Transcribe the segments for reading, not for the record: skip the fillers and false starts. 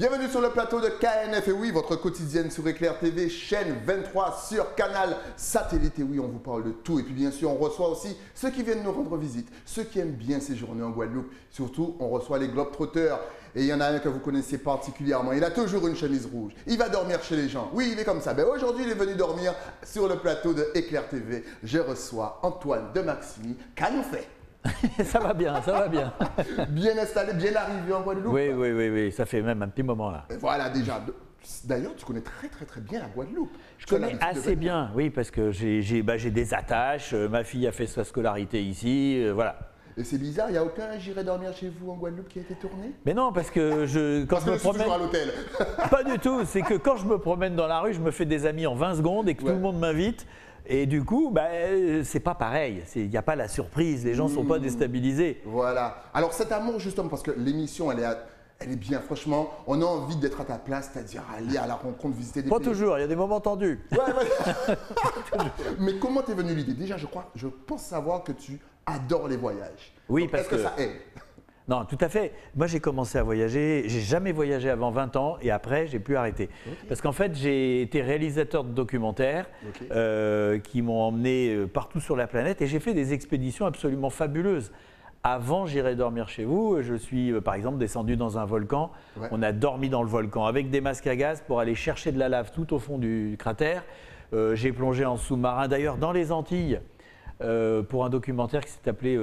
Bienvenue sur le plateau de KNF, et oui, votre quotidienne sur Éclair TV, chaîne 23 sur Canal Satellite. Et oui, on vous parle de tout. Et puis bien sûr, on reçoit aussi ceux qui viennent nous rendre visite, ceux qui aiment bien séjourner en Guadeloupe. Surtout, on reçoit les Globetrotters. Et il y en a un que vous connaissez particulièrement. Il a toujours une chemise rouge. Il va dormir chez les gens. Oui, il est comme ça. Mais aujourd'hui, il est venu dormir sur le plateau de Éclair TV. Je reçois Antoine de Maximi. Qu'allons fait? Ça va bien, ça va bien. Bien installé, bien arrivé en Guadeloupe. Oui, ça fait même un petit moment là. Et voilà déjà. D'ailleurs, tu connais très bien la Guadeloupe. Je connais assez bien, oui, parce que j'ai des attaches. Ma fille a fait sa scolarité ici, voilà. Et c'est bizarre, il n'y a aucun J'irai dormir chez vous en Guadeloupe qui a été tourné? Mais non, parce que quand je me promène. Toujours à l'hôtel. Pas du tout, c'est que quand je me promène dans la rue, je me fais des amis en 20 secondes et que tout le monde m'invite. Et du coup, c'est pas pareil. Il n'y a pas la surprise, les gens ne sont pas déstabilisés. Voilà. Alors cet amour, justement, parce que l'émission, elle est bien, franchement, on a envie d'être à ta place, c'est-à-dire aller à la rencontre, visiter des pays. Pas toujours, il y a des moments tendus. Ouais. Mais comment t'es venue l'idée? Déjà, je pense savoir que tu adores les voyages. Oui, donc, parce que ça aide? Non, tout à fait. Moi, j'ai commencé à voyager. J'ai jamais voyagé avant 20 ans et après, j'ai pu arrêter. Okay. Parce qu'en fait, j'ai été réalisateur de documentaires qui m'ont emmené partout sur la planète et j'ai fait des expéditions absolument fabuleuses. Avant, J'irai dormir chez vous. Je suis, par exemple, descendu dans un volcan. Ouais. On a dormi dans le volcan avec des masques à gaz pour aller chercher de la lave tout au fond du cratère. J'ai plongé en sous-marin, d'ailleurs, dans les Antilles. Pour un documentaire qui s'est appelé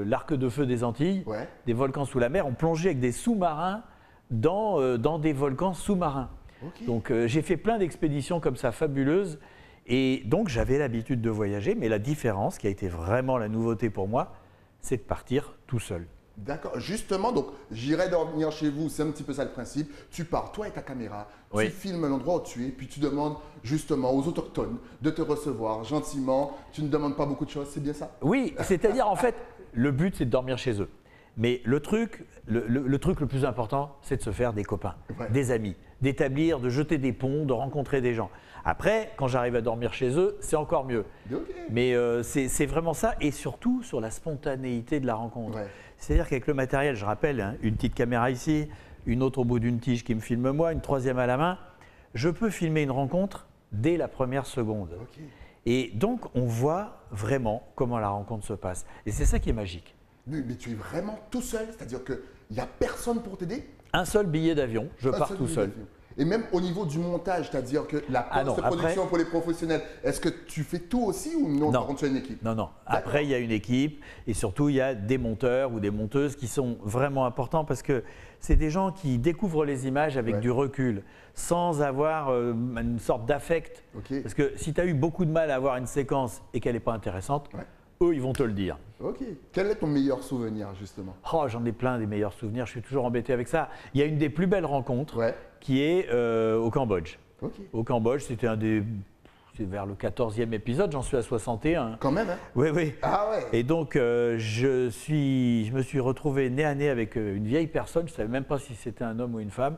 L'Arc de Feu des Antilles, des volcans sous la mer. On plongeait avec des sous-marins dans des volcans sous-marins. Okay. Donc j'ai fait plein d'expéditions comme ça fabuleuses. Et donc j'avais l'habitude de voyager, mais la différence, qui a été vraiment la nouveauté pour moi, c'est de partir tout seul. D'accord, justement, donc J'irai dormir chez vous, c'est un petit peu ça le principe. Tu pars, toi et ta caméra, tu filmes l'endroit où tu es, puis tu demandes justement aux autochtones de te recevoir gentiment. Tu ne demandes pas beaucoup de choses, c'est bien ça? Oui, c'est-à-dire en fait, le but c'est de dormir chez eux. Mais le truc le plus important, c'est de se faire des copains, des amis, d'établir, de jeter des ponts, de rencontrer des gens. Après, quand j'arrive à dormir chez eux, c'est encore mieux. Okay. Mais c'est vraiment ça, et surtout sur la spontanéité de la rencontre. Ouais. C'est-à-dire qu'avec le matériel, je rappelle, hein, une petite caméra ici, une autre au bout d'une tige qui me filme moi, une troisième à la main, je peux filmer une rencontre dès la première seconde. Okay. Et donc, on voit vraiment comment la rencontre se passe. Et c'est ça qui est magique. Oui, mais tu es vraiment tout seul, c'est-à-dire qu'il n'y a personne pour t'aider? Un seul billet d'avion, je pars tout seul. Et même au niveau du montage, c'est-à-dire que la post-production pour les professionnels, est-ce que tu fais tout aussi ou non? Par contre, tu as une équipe? Non. Après, il y a une équipe et surtout, il y a des monteurs ou des monteuses qui sont vraiment importants parce que c'est des gens qui découvrent les images avec du recul, sans avoir une sorte d'affect. Okay. Parce que si tu as eu beaucoup de mal à avoir une séquence et qu'elle n'est pas intéressante, eux, ils vont te le dire. Ok. Quel est ton meilleur souvenir, justement? Oh, j'en ai plein des meilleurs souvenirs. Je suis toujours embêté avec ça. Il y a une des plus belles rencontres qui est au Cambodge. Okay. Au Cambodge, c'était c'est vers le 14e épisode. J'en suis à 61. Quand même, hein? Oui. Ah ouais. Et donc, je me suis retrouvé nez à nez avec une vieille personne. Je ne savais même pas si c'était un homme ou une femme.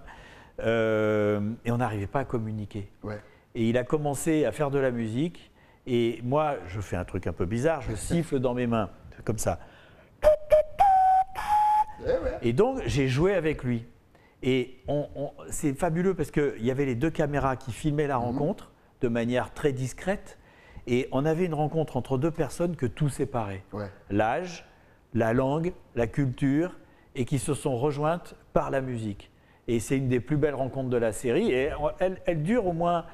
Et on n'arrivait pas à communiquer. Ouais. Et il a commencé à faire de la musique. Et moi, je fais un truc un peu bizarre, je siffle dans mes mains, comme ça. Et donc, j'ai joué avec lui. Et c'est fabuleux parce qu'il y avait les deux caméras qui filmaient la rencontre de manière très discrète. Et on avait une rencontre entre deux personnes que tout séparait. Ouais. L'âge, la langue, la culture, et qui se sont rejointes par la musique. Et c'est une des plus belles rencontres de la série. Et elle dure au moins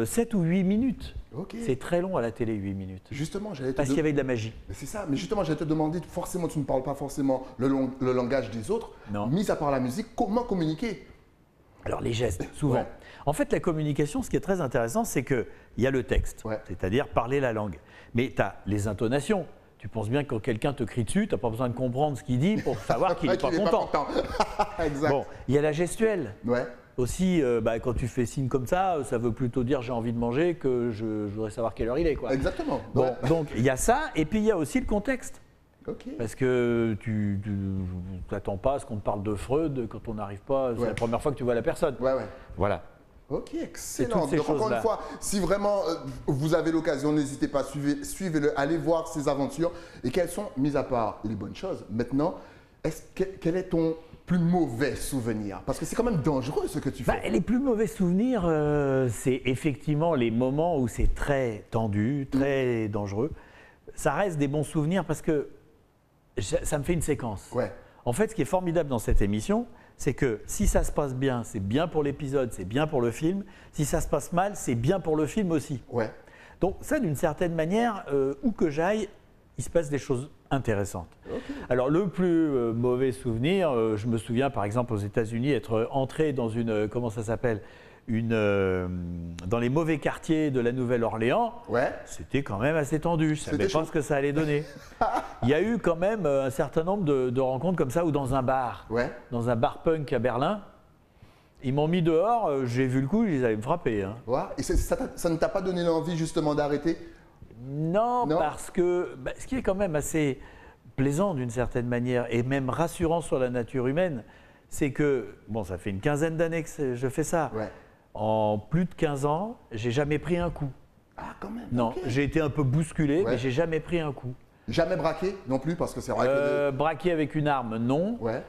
7 ou 8 minutes. Okay. C'est très long à la télé, 8 minutes. Justement, parce qu'il y avait de la magie. C'est ça, mais justement, j'allais te demander, forcément, tu ne parles pas forcément le langage des autres. Non. Mis à part la musique, comment communiquer? Alors, les gestes, souvent. Ouais. En fait, la communication, ce qui est très intéressant, c'est qu'il y a le texte, c'est-à-dire parler la langue. Mais tu as les intonations. Tu penses bien que quand quelqu'un te crie dessus, tu n'as pas besoin de comprendre ce qu'il dit pour savoir qu'il n'est pas content. Exact. Bon, il y a la gestuelle. Ouais. Aussi, quand tu fais signe comme ça veut plutôt dire j'ai envie de manger que je voudrais savoir quelle heure il est. Quoi. Exactement. Bon, donc il y a ça, et puis il y a aussi le contexte. Okay. Parce que tu n'attends pas à ce qu'on te parle de Freud quand on n'arrive pas, c'est la première fois que tu vois la personne. Ouais. Voilà. Ok, excellent. Donc encore une fois, si vraiment vous avez l'occasion, n'hésitez pas, suivez-le, allez voir ses aventures. Et quelles sont, mis à part les bonnes choses, maintenant, quel est ton plus mauvais souvenirs? Parce que c'est quand même dangereux ce que tu fais. Les plus mauvais souvenirs, c'est effectivement les moments où c'est très tendu, très dangereux. Ça reste des bons souvenirs parce que ça me fait une séquence. Ouais. En fait, ce qui est formidable dans cette émission, c'est que si ça se passe bien, c'est bien pour l'épisode, c'est bien pour le film. Si ça se passe mal, c'est bien pour le film aussi. Ouais. Donc ça, d'une certaine manière, où que j'aille, il se passe des choses intéressantes. Okay. Alors le plus mauvais souvenir, je me souviens par exemple aux États-Unis être entré dans une, comment ça s'appelle, dans les mauvais quartiers de la Nouvelle-Orléans. Ouais. C'était quand même assez tendu. Je ne savais pas ce que ça allait donner. Il y a eu quand même un certain nombre de rencontres comme ça, ou dans un bar, dans un bar punk à Berlin. Ils m'ont mis dehors, j'ai vu le coup, ils allaient me frapper. Hein. Ouais. Et ça ne t'a pas donné l'envie justement d'arrêter? Non, parce que ce qui est quand même assez plaisant d'une certaine manière et même rassurant sur la nature humaine, c'est que, bon, ça fait une quinzaine d'années que je fais ça. Ouais. En plus de 15 ans, j'ai jamais pris un coup. Ah, quand même. Non, okay. J'ai été un peu bousculé, mais j'ai jamais pris un coup. Jamais braqué non plus, parce que c'est vrai que... Braquer avec une arme, non. Ouais.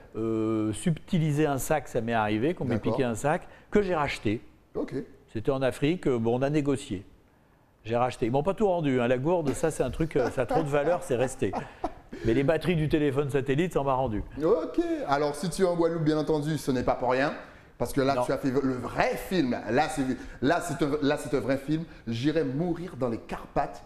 Subtiliser un sac, ça m'est arrivé, qu'on m'ait piqué un sac, que j'ai racheté. Ok. C'était en Afrique, bon, on a négocié. J'ai racheté. Ils m'ont pas tout rendu. Hein. La gourde, ça c'est un truc, ça a trop de valeur, c'est resté. Mais les batteries du téléphone satellite, ça m'a rendu. Ok. Alors si tu es en Guadeloupe, bien entendu, ce n'est pas pour rien. Parce que là, tu as fait le vrai film. Là, c'est un vrai film. J'irai mourir dans les Carpates,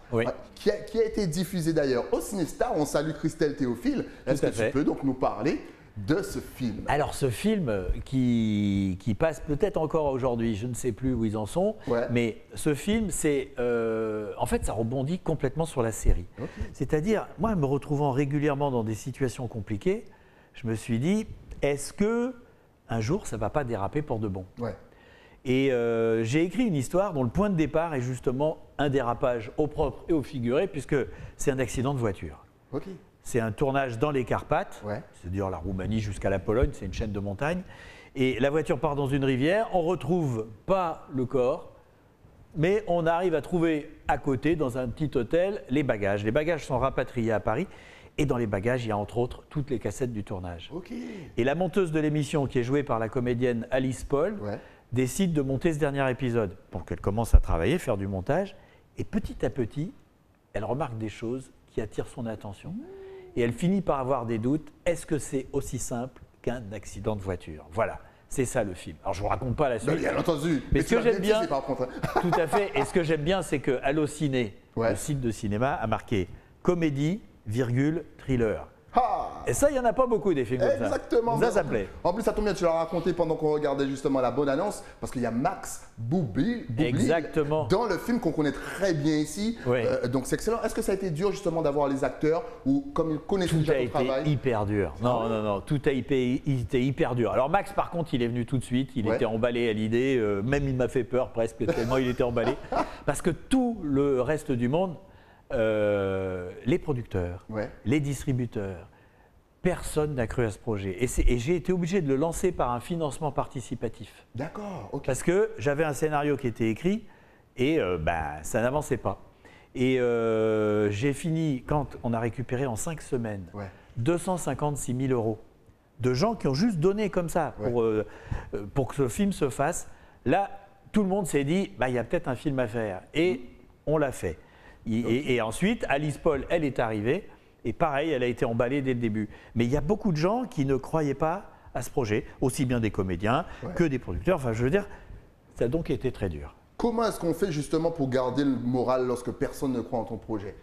qui a été diffusé d'ailleurs au Cinestar. On salue Christelle Théophile. Est-ce que tu peux donc nous parler de ce film? Alors ce film qui passe peut-être encore aujourd'hui, je ne sais plus où ils en sont, mais ce film, en fait, ça rebondit complètement sur la série. Okay. C'est-à-dire, moi, me retrouvant régulièrement dans des situations compliquées, je me suis dit, est-ce que un jour, ça ne va pas déraper pour de bon? Et j'ai écrit une histoire dont le point de départ est justement un dérapage au propre et au figuré, puisque c'est un accident de voiture. Okay. C'est un tournage dans les Carpates, c'est-à-dire la Roumanie jusqu'à la Pologne, c'est une chaîne de montagnes. Et la voiture part dans une rivière, on ne retrouve pas le corps, mais on arrive à trouver à côté, dans un petit hôtel, les bagages. Les bagages sont rapatriés à Paris, et dans les bagages, il y a entre autres toutes les cassettes du tournage. Okay. Et la monteuse de l'émission, qui est jouée par la comédienne Alice Paul, décide de monter ce dernier épisode. Donc elle commence à travailler, faire du montage, et petit à petit, elle remarque des choses qui attirent son attention. Et elle finit par avoir des doutes. Est-ce que c'est aussi simple qu'un accident de voiture? Voilà, c'est ça le film. Alors je ne vous raconte pas la suite. Bien entendu. Mais ce que j'aime bien, contre. tout à fait. Et ce que j'aime bien, c'est que Allociné, le site de cinéma, a marqué comédie, thriller. Et ça, il n'y en a pas beaucoup des films comme ça. Exactement. Ça plaît. En plus, ça tombe bien, tu l'as raconté pendant qu'on regardait justement la bonne annonce, parce qu'il y a Max Boublil dans le film qu'on connaît très bien ici. Donc c'est excellent. Est-ce que ça a été dur justement d'avoir les acteurs ou comme ils connaissaient déjà ton travail? Tout a été hyper dur. Non. Tout a été hyper dur. Alors Max, par contre, il est venu tout de suite. Il était emballé à l'idée. Même il m'a fait peur presque tellement il était emballé. Parce que tout le reste du monde, les producteurs, les distributeurs, personne n'a cru à ce projet. Et j'ai été obligé de le lancer par un financement participatif. D'accord, ok. Parce que j'avais un scénario qui était écrit et ça n'avançait pas. Et j'ai fini, quand on a récupéré en 5 semaines 256 000 € de gens qui ont juste donné comme ça pour que ce film se fasse. Là, tout le monde s'est dit, il y a peut-être un film à faire. Et on l'a fait. Et ensuite, Alice Paul, elle est arrivée. Et pareil, elle a été emballée dès le début. Mais il y a beaucoup de gens qui ne croyaient pas à ce projet, aussi bien des comédiens que des producteurs. Enfin, je veux dire, ça a donc été très dur. Comment est-ce qu'on fait justement pour garder le moral lorsque personne ne croit en ton projet?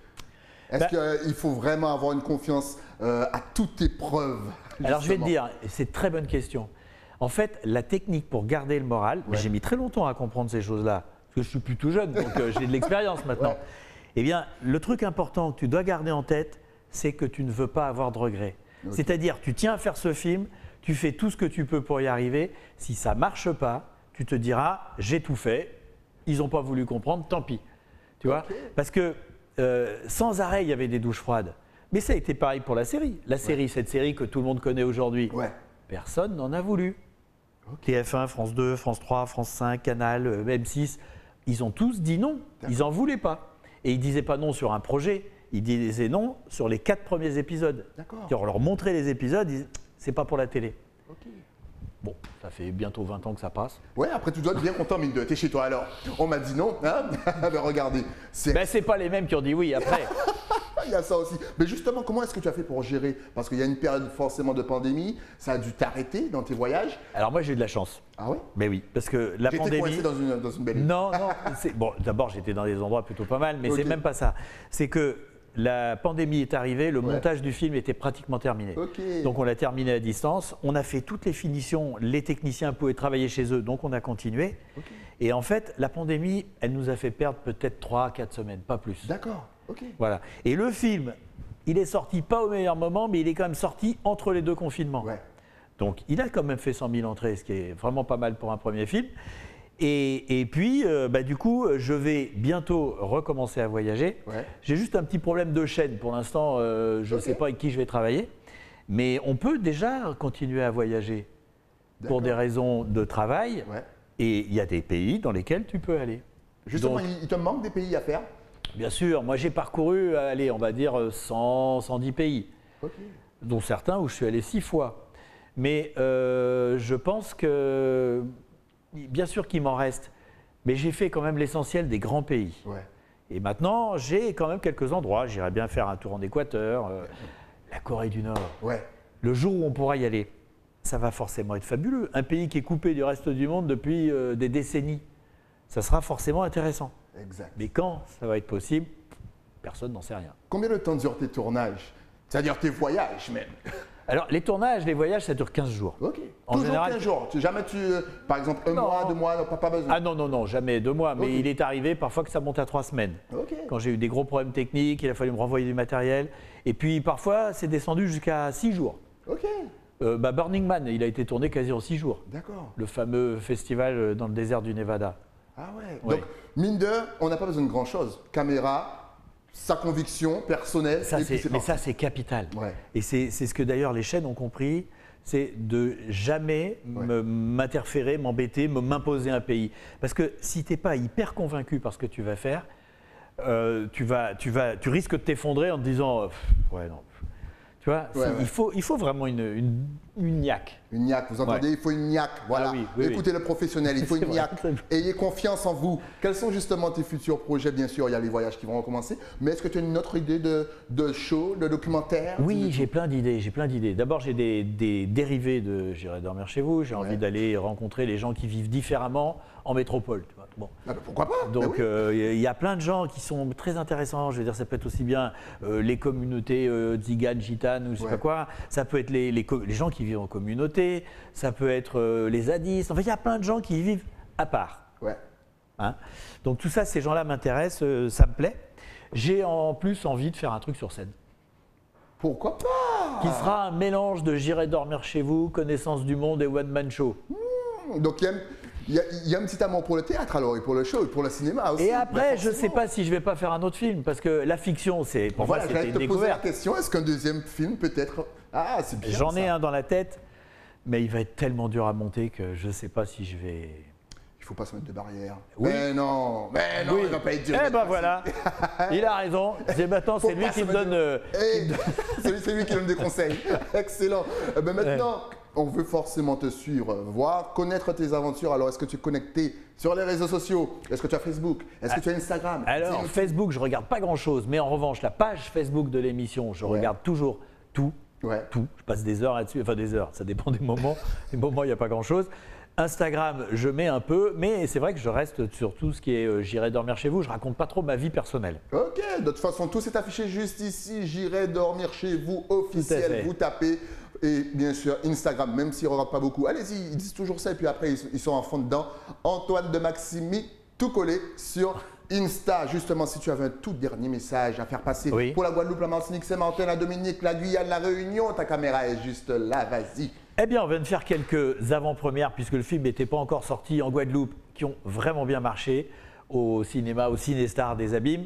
Est-ce qu'il faut vraiment avoir une confiance à toute épreuve? Alors, je vais te dire, c'est une très bonne question. En fait, la technique pour garder le moral, j'ai mis très longtemps à comprendre ces choses-là, parce que je suis plutôt jeune, donc j'ai de l'expérience maintenant. Eh bien, le truc important que tu dois garder en tête, c'est que tu ne veux pas avoir de regrets. C'est-à-dire, tu tiens à faire ce film, tu fais tout ce que tu peux pour y arriver. Si ça ne marche pas, tu te diras, j'ai tout fait, ils n'ont pas voulu comprendre, tant pis. Tu vois? Parce que sans arrêt, il y avait des douches froides. Mais ça a été pareil pour la série. La série, cette série que tout le monde connaît aujourd'hui, personne n'en a voulu. TF1, France 2, France 3, France 5, Canal, M6, ils ont tous dit non. Ils n'en voulaient pas. Et ils ne disaient pas non sur un projet. Ils disaient non sur les 4 premiers épisodes. On leur montrait les épisodes, ils disaient c'est pas pour la télé. Ok. Bon, ça fait bientôt 20 ans que ça passe. Ouais, après tu dois être bien content, mine de. T'es chez toi alors. On m'a dit non, hein. Ben regardez, C'est pas les mêmes qui ont dit oui après. il y a ça aussi. Mais justement, comment est-ce que tu as fait pour gérer? Parce qu'il y a une période forcément de pandémie, ça a dû t'arrêter dans tes voyages. Alors moi j'ai eu de la chance. Ah ouais? Mais oui, parce que la J'étais pandémie. coincé dans une belle île. Non, non. Bon, d'abord j'étais dans des endroits plutôt pas mal, mais c'est même pas ça. C'est que la pandémie est arrivée, le montage du film était pratiquement terminé. Donc on l'a terminé à distance. On a fait toutes les finitions, les techniciens pouvaient travailler chez eux, donc on a continué. Et en fait, la pandémie, elle nous a fait perdre peut-être 3-4 semaines, pas plus. D'accord. Voilà. Et le film, il est sorti pas au meilleur moment, mais il est quand même sorti entre les deux confinements. Ouais. Donc il a quand même fait 100 000 entrées, ce qui est vraiment pas mal pour un premier film. Et puis, du coup, je vais bientôt recommencer à voyager. Ouais. J'ai juste un petit problème de chaîne. Pour l'instant, je ne sais pas avec qui je vais travailler. Mais on peut déjà continuer à voyager pour des raisons de travail. Ouais. Et il y a des pays dans lesquels tu peux aller. Justement, Donc, il te manque des pays à faire? bien sûr, moi j'ai parcouru, allez, on va dire 100, 110 pays, dont certains où je suis allé 6 fois. Mais je pense que, bien sûr qu'il m'en reste, mais j'ai fait quand même l'essentiel des grands pays. Ouais. Et maintenant, j'ai quand même quelques endroits. J'irais bien faire un tour en Équateur, la Corée du Nord. Ouais. Le jour où on pourra y aller, ça va forcément être fabuleux. Un pays qui est coupé du reste du monde depuis des décennies, ça sera forcément intéressant. Exact. Mais quand ça va être possible, personne n'en sait rien. Combien de temps durent tes tournages? C'est-à-dire tes voyages même? Alors, les tournages, les voyages, ça dure 15 jours. Ok. En Toujours général, 15 jours. Jamais par exemple, un mois, 2 mois, pas besoin. Ah non, non, non, jamais 2 mois. Mais il est arrivé parfois que ça monte à 3 semaines. Ok. Quand j'ai eu des gros problèmes techniques, il a fallu me renvoyer du matériel. Et puis parfois, c'est descendu jusqu'à 6 jours. Ok. Burning Man, il a été tourné quasi en 6 jours. D'accord. Le fameux festival dans le désert du Nevada. Ah ouais. Ouais. Donc, mine de, on n'a pas besoin de grand-chose. Caméra, sa conviction personnelle. Ça, et puis c'est mais parti. ça, c'est capital. Ouais. Et c'est ce que d'ailleurs les chaînes ont compris, c'est de jamais m'interférer, m'embêter, m'imposer un pays. Parce que si tu n'es pas hyper convaincu par ce que tu vas faire, tu risques de t'effondrer en te disant ouais, non. Tu vois, il faut vraiment une niaque. Une niaque, vous entendez? Il faut une niaque. Voilà. Ah oui, Écoutez le professionnel, il faut une niaque. Ayez confiance en vous. Quels sont justement tes futurs projets? Bien sûr, il y a les voyages qui vont recommencer. Mais est-ce que tu as une autre idée de show, de documentaire? Oui, j'ai plein d'idées. D'abord, j'ai des dérivés de J'irai dormir chez vous. J'ai envie d'aller rencontrer les gens qui vivent différemment en métropole. Tu vois. Bon. Ah ben pourquoi pas? Donc, y a plein de gens qui sont très intéressants. Je veux dire, ça peut être aussi bien les communautés tziganes, gitanes ou je sais pas quoi. Ça peut être les gens qui vivent en communauté. Ça peut être les zadistes. En fait, il y a plein de gens qui vivent à part. Ouais. Hein? Donc, tout ça, ces gens-là m'intéressent, ça me plaît. J'ai en plus envie de faire un truc sur scène. Pourquoi pas? Qui sera un mélange de J'irai dormir chez vous, Connaissance du monde et One Man Show. Donc, il y a un petit amour pour le théâtre alors, et pour le show, et pour le cinéma aussi. Et après, je ne sais pas si je ne vais pas faire un autre film, parce que la fiction, pour moi, c'était une te poser la découverte. question, est-ce qu'un deuxième film peut être... Ah, c'est bien. J'en ai un dans la tête, mais il va être tellement dur à monter que je ne sais pas si je vais... Il ne faut pas se mettre de barrière. Oui. Mais non, il ne va pas être dur. Eh ben voilà, il a raison. Maintenant, c'est lui qui me donne... C'est lui qui donne des conseils. Excellent. Maintenant, on veut forcément te suivre, voir, connaître tes aventures. Alors, est-ce que tu es connecté sur les réseaux sociaux? Est-ce que tu as Facebook? Est-ce que tu as Instagram? Alors, Facebook, je ne regarde pas grand-chose. Mais en revanche, la page Facebook de l'émission, je regarde toujours tout. Tout. Je passe des heures là-dessus. Enfin, des heures, ça dépend des moments. Des moments, il n'y a pas grand-chose. Instagram, je mets un peu, mais c'est vrai que je reste sur tout ce qui est J'irai dormir chez vous. Je raconte pas trop ma vie personnelle. Ok, de toute façon, tout s'est affiché juste ici. J'irai dormir chez vous, officiel. Vous tapez. Et bien sûr, Instagram, même s'ils ne regardent pas beaucoup, allez-y, ils disent toujours ça. Et puis après, ils sont en fond dedans. Antoine de Maximi, tout collé sur Insta. Justement, si tu avais un tout dernier message à faire passer pour la Guadeloupe, la Martinique, Saint-Martin, la Dominique, la Guyane, la Réunion, ta caméra est juste là, vas-y. Eh bien, on vient de faire quelques avant-premières puisque le film n'était pas encore sorti en Guadeloupe, qui ont vraiment bien marché au cinéma, au Cinestar des Abîmes.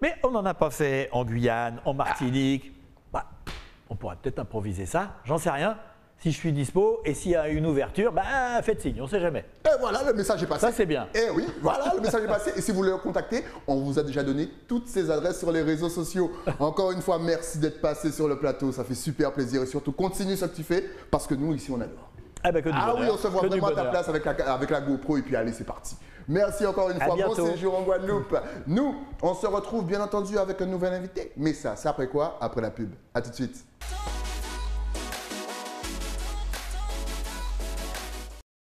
Mais on n'en a pas fait en Guyane, en Martinique. On pourrait peut-être improviser ça, j'en sais rien. Si je suis dispo et s'il y a une ouverture, faites signe, on ne sait jamais. Et voilà, le message est passé. Ça, c'est bien. Et oui, voilà, le message est passé. Et si vous voulez le contacter, on vous a déjà donné toutes ces adresses sur les réseaux sociaux. Encore une fois, merci d'être passé sur le plateau. Ça fait super plaisir. Et surtout, continue ce que tu fais parce que nous, ici, on adore. Ah, bah, que du Ah oui, bonheur. on se voit Que du vraiment à ta bonheur. place avec la GoPro et puis allez, c'est parti. Merci encore une À fois. bientôt. Bon séjour en Guadeloupe. Nous, on se retrouve bien entendu avec un nouvel invité. Mais ça, c'est après quoi? Après la pub. À tout de suite.